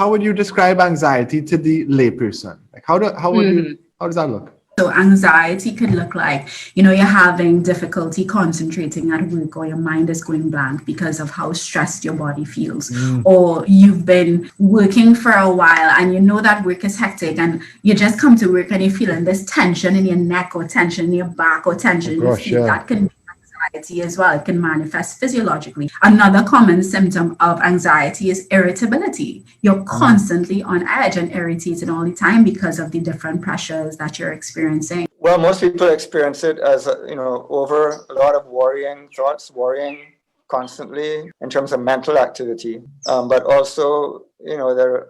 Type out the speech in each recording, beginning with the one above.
How would you describe anxiety to the layperson? Like how does that look? So anxiety could look like, you're having difficulty concentrating at work, or your mind is going blank because of how stressed your body feels. Or you've been working for a while and you know that work is hectic, and you just come to work and you're feeling this tension in your neck, or tension in your back, or tension in your feet. That can be anxiety as well. It can manifest physiologically. Another common symptom of anxiety is irritability. You're constantly on edge and irritated all the time because of the different pressures that you're experiencing. Well, most people experience it as, over a lot of worrying constantly in terms of mental activity, but also, there are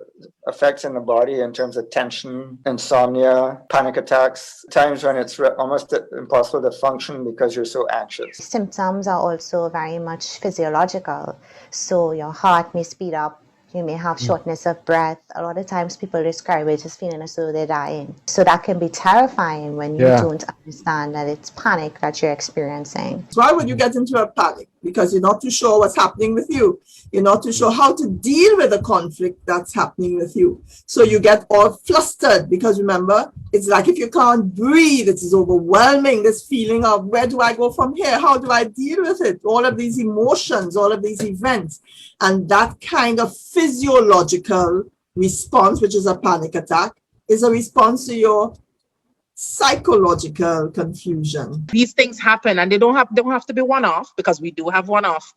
effects in the body in terms of tension, insomnia, panic attacks, times when it's almost impossible to function because you're so anxious. Symptoms are also very much physiological. So your heart may speed up. You may have shortness of breath. A lot of times people describe it as feeling as though they're dying. So that can be terrifying when you don't understand that it's panic that you're experiencing. Why would you get into a panic? Because you're not too sure what's happening with you. You're not too sure how to deal with the conflict that's happening with you. So you get all flustered because remember, it's like if you can't breathe, it is overwhelming, this feeling of where do I go from here? How do I deal with it? All of these emotions, all of these events. And that kind of physiological response, which is a panic attack, is a response to your psychological confusion. These things happen, and they don't have to be one-off, because we do have one-off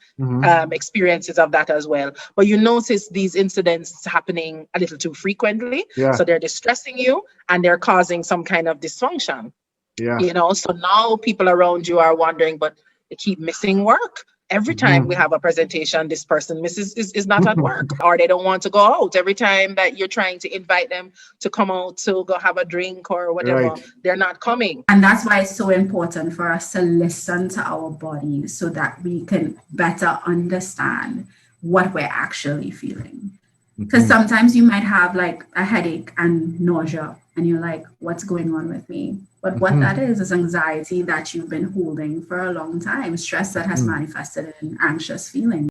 experiences of that as well. But you notice these incidents happening a little too frequently. So they're distressing you and they're causing some kind of dysfunction. So now people around you are wondering, but they keep missing work. Every time we have a presentation, this person is not at work, or they don't want to go out. Every time that you're trying to invite them to come out to go have a drink or whatever, they're not coming. And that's why it's so important for us to listen to our bodies so that we can better understand what we're actually feeling. Because sometimes you might have like a headache and nausea, and you're like, what's going on with me? But what that is anxiety that you've been holding for a long time, stress that has manifested in anxious feelings.